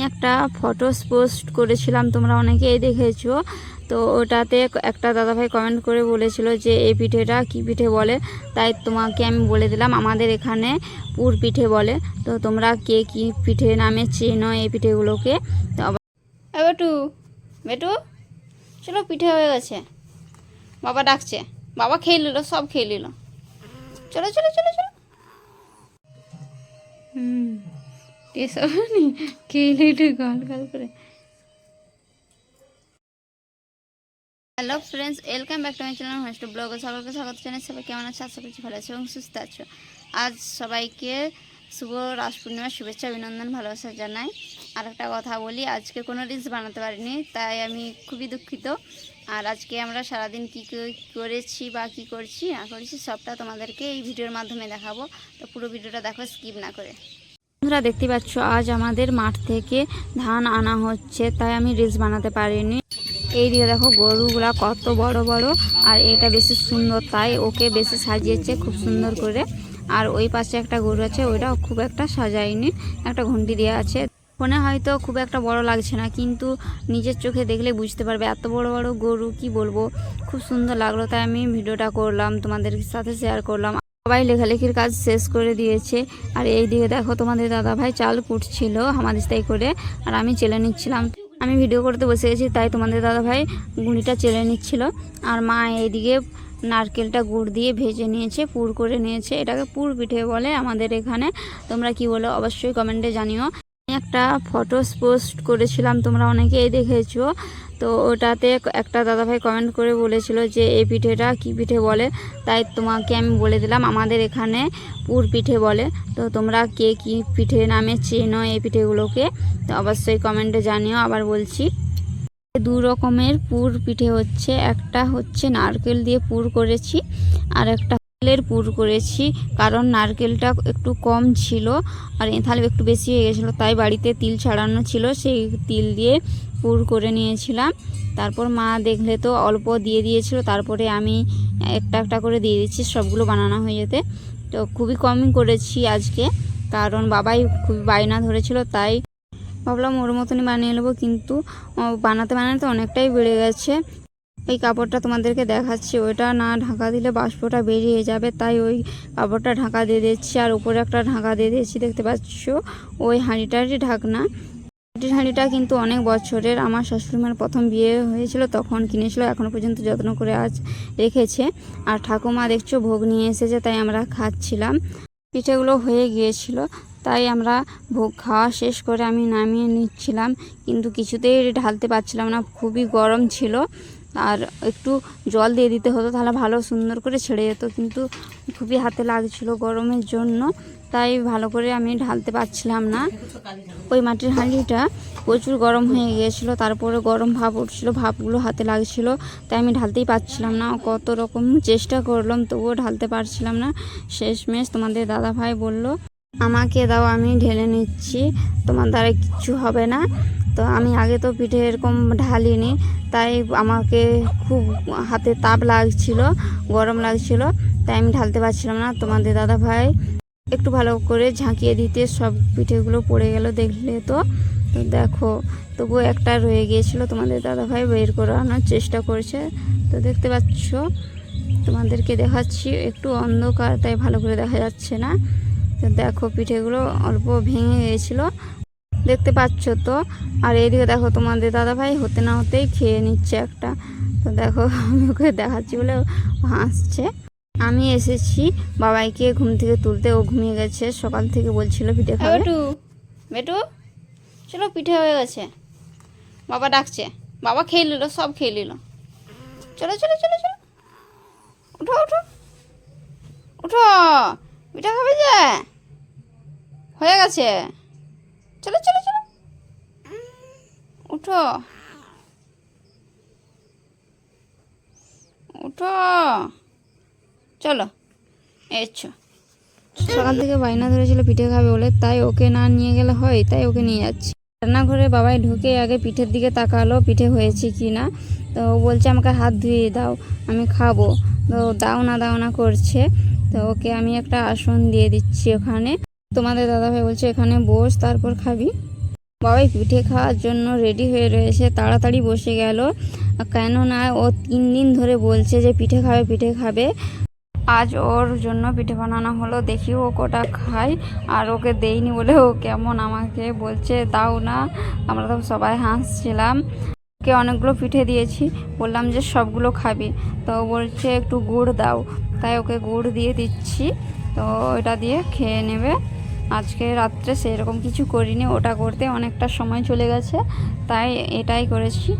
একটা photos post করেছিলাম, তোমরা অনেকেই দেখেছো। তো ওটাতে একটা দাদাভাই কমেন্ট করে বলেছিল যে এই পিঠেটা কি পিঠে বলে, তাই তোমাকে আমি বলে দিলাম আমাদের এখানে পুর পিঠে বলে। তো তোমরা কে কি পিঠে নামে চেনো এই পিঠেগুলোকে। তো বেটু বেটু চলো, পিঠে হয়ে গেছে, বাবা ডাকছে, বাবা খেয়ে নিল, সব খেয়ে নিল, চলো চলো চলো চলো। এসব খেয়ে নিল গাল গাল করে। Hello friends, welcome back to my channel host blog. সকলকে স্বাগত জানাই। সবাই কেমন আছে? আশা করছি ভালো আছো এবং সুস্থ আছো। আজ সবাইকে শুভ রাস পূর্ণিমার শুভেচ্ছা অভিনন্দন ভালোবাসা জানাই। আর একটা কথা বলি, আজকে কোনো রিলস বানাতে পারিনি, তাই আমি খুবই দুঃখিত। আর আজকে আমরা সারাদিন কী করেছি বা কী করছি না করেছি সবটা তোমাদেরকে এই ভিডিওর মাধ্যমে দেখাবো। তো পুরো ভিডিওটা দেখো, স্কিপ না করে। বন্ধুরা দেখতে পাচ্ছ, আজ আমাদের মাঠ থেকে ধান আনা হচ্ছে, তাই আমি রিলস বানাতে পারিনি। এই দিকে দেখো গরুগুলা কত বড় বড়, আর এটা বেশি সুন্দর, তাই ওকে বেশি সাজিয়েছে খুব সুন্দর করে। আর ওই পাশে একটা গরু আছে, ওইটাও খুব একটা সাজায়নি, একটা ঘন্টি দেওয়া আছে। ফোনে হয়তো খুব একটা বড় লাগছে না, কিন্তু নিজের চোখে দেখলে বুঝতে পারবে এত বড় বড় গরু, কি বলবো, খুব সুন্দর লাগলো। তাই আমি ভিডিওটা করলাম, তোমাদের সাথে শেয়ার করলাম। সবাই লেখালেখির কাজ শেষ করে দিয়েছে। আর এই দিকে দেখো তোমাদের দাদাভাই চাল কুটছিল হামাদিস্তাই করে, আর আমি চেলে নিচ্ছিলাম। আমি ভিডিও করতে বসে গেছি, তাই তোমাদের দাদাভাই গুঁড়িটা চেলে নিচ্ছিল। আর মা এইদিকে নারকেলটা গুড় দিয়ে ভেজে নিয়েছে, পুর করে নিয়েছে। এটাকে পুর পিঠে বলে আমাদের এখানে। তোমরা কি বলো অবশ্যই কমেন্টে জানিও। একটা ফটোস পোস্ট করেছিলাম, তোমরা অনেকেই দেখেছো। তো ওটাতে একটা দাদাভাই কমেন্ট করে বলেছিল যে এই পিঠেটা কি পিঠে বলে, তাই তোমাকে আমি বলে দিলাম আমাদের এখানে পুর পিঠে বলে। তো তোমরা কে কি পিঠে নামে চেনো এই পিঠেগুলোকে, তো অবশ্যই কমেন্টে জানিও। আবার বলছি, দু রকমের পুর পিঠে হচ্ছে, একটা হচ্ছে নারকেল দিয়ে পুর করেছি, আর একটা তেলের পুর করেছি। কারণ নারকেলটা একটু কম ছিল আর এঁথাল একটু বেশি হয়ে গেছিলো, তাই বাড়িতে তিল ছাড়ানো ছিল, সেই তিল দিয়ে পুর করে নিয়েছিলাম। তারপর মা দেখলে তো অল্প দিয়ে দিয়েছিল, তারপরে আমি একটা একটা করে দিয়ে দিচ্ছি সবগুলো বানানো হয়ে যেতে। তো খুবই কমই করেছি আজকে, কারণ বাবাই খুবই বায়না ধরেছিল, তাই ভাবলাম ওর মতনই বানিয়ে নেবো। কিন্তু বানাতে বানাতে অনেকটাই বেড়ে গেছে। ওই কাপড়টা তোমাদেরকে দেখাচ্ছি, ওইটা না ঢাকা দিলে বাষ্পটা বেরিয়ে যাবে, তাই ওই কাপড়টা ঢাকা দিয়ে দিচ্ছি। আর উপরে একটা ঢাকা দিয়ে দিয়েছি, দেখতে পাচ্ছ ওই হাঁড়িটারই ঢাকনা। হাঁড়িটা কিন্তু অনেক বছরের, আমার শাশুড়িমার প্রথম বিয়ে হয়েছিল তখন কিনেছিল, এখনও পর্যন্ত যত্ন করে আজ রেখেছে। আর ঠাকুমা দেখছো ভোগ নিয়ে এসেছে, তাই আমরা খাচ্ছিলাম। পিঠেগুলো হয়ে গিয়েছিল, তাই আমরা ভোগ খাওয়া শেষ করে আমি নামিয়ে নিচ্ছিলাম, কিন্তু কিছুতেই ঢালতে পারছিলাম না, খুবই গরম ছিল। আর একটু জল দিয়ে দিতে হতো, তাহলে ভালো সুন্দর করে ছেড়ে যেত, কিন্তু খুবই হাতে লাগছিল গরমের জন্য, তাই ভালো করে আমি ঢালতে পারছিলাম না। ওই মাটির হাঁড়িটা প্রচুর গরম হয়ে গিয়েছিল, তারপরে গরম ভাপ উঠছিল, ভাপগুলো হাতে লাগছিল, তাই আমি ঢালতেই পারছিলাম না। কত রকম চেষ্টা করলাম, তবুও ঢালতে পারছিলাম না। শেষমেশ তোমাদের দাদাভাই বলল আমাকে দাও, আমি ঢেলে নিচ্ছি, তোমার দ্বারা কিচ্ছু হবে না। তো আমি আগে তো পিঠে এরকম ঢালিনি, তাই আমাকে খুব হাতে তাপ লাগছিল, গরম লাগছিল, তাই আমি ঢালতে পারছিলাম না। তোমাদের দাদাভাই একটু ভালো করে ঝাঁকিয়ে দিতে সব পিঠেগুলো পড়ে গেল, দেখলে তো। তো দেখো, তবুও একটা রয়ে গিয়েছিল, তোমাদের দাদাভাই বের করানোর চেষ্টা করছে। তো দেখতে পাচ্ছ, তোমাদেরকে দেখাচ্ছি, একটু অন্ধকার তাই ভালো করে দেখা যাচ্ছে না। তো দেখো পিঠেগুলো অল্প ভেঙে গিয়েছিলো, দেখতে পাচ্ছ তো। আর এইদিকে দেখো তোমাদের দাদাভাই হতে না হতেই খেয়ে নিচ্ছে একটা। তো দেখো আমি ওকে দেখাচ্ছি বলে হাসছে। আমি এসেছি বাবাইকে ঘুম থেকে তুলতে, ও ঘুমিয়ে গেছে, সকাল থেকে বলছিল পিঠে খাবে। বেটু বেটু চলো, পিঠে হয়ে গেছে, বাবা ডাকছে, বাবা খেয়ে নিল, সব খেয়ে নিল, চলো চলো চলো চলো, উঠো উঠো উঠো, পিঠে খাবে যে হয়ে গেছে, চলো চলো চলো, উঠো উঠো, চলো এসছো। সকাল থেকে বায়না ধরেছিল পিঠে খাবে বলে, তাই ওকে না নিয়ে গেলে হয়, তাই ওকে নিয়ে যাচ্ছি। রান্নাঘরে বাবাই ঢুকে আগে পিঠের দিকে তাকালো, পিঠে হয়েছে কি না। তো ও বলছে আমাকে হাত ধুয়ে দাও, আমি খাবো। তো দাও না করছে। তো ওকে আমি একটা আসন দিয়ে দিচ্ছি ওখানে। তোমাদের দাদাভাই বলছে এখানে বস, তারপর খাবি। বাবাই পিঠে খাওয়ার জন্য রেডি হয়ে রয়েছে, তাড়াতাড়ি বসে গেল, কেননা ও 3 দিন ধরে বলছে যে পিঠে খাবে পিঠে খাবে। আজ ওর জন্য পিঠে বানানো হলো, দেখি ও কটা খায়। আর ওকে দেইনি বলে ও কেমন আমাকে বলছে দাও না। আমরা তো সবাই হাসছিলাম। ওকে অনেকগুলো পিঠে দিয়েছি, বললাম যে সবগুলো খাবি, তো ও বলছে একটু গুড় দাও, তাই ওকে গুড় দিয়ে দিচ্ছি। তো এটা দিয়ে খেয়ে নেবে। আজকে রাত্রে সেরকম কিছু করিনি, ওটা করতে অনেকটা সময় চলে গেছে, তাই এটাই করেছি।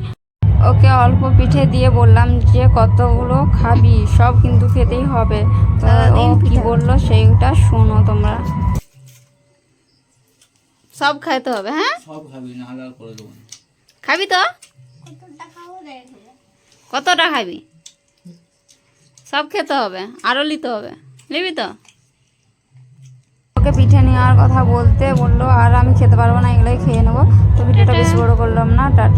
ওকে অল্প পিঠে দিয়ে বললাম যে কতগুলো খাবি, সব কিন্তু খেতেই হবে। তো ও কি বললো সেইটা শোনো তোমরা। সব খাইতে হবে, হ্যাঁ সব খাবি না হলে আর করে দেবো না। খাবি তো? কতটা খাবি? সব খেতে হবে, আরও নিতে হবে, নিবি তো? ওকে পিঠে নেওয়ার কথা বলতে বললো আর আমি খেতে পারবো না, এগুলোই খেয়ে নেবো। তো ভিডিওটা বেশি বড় করলাম না, টাটা।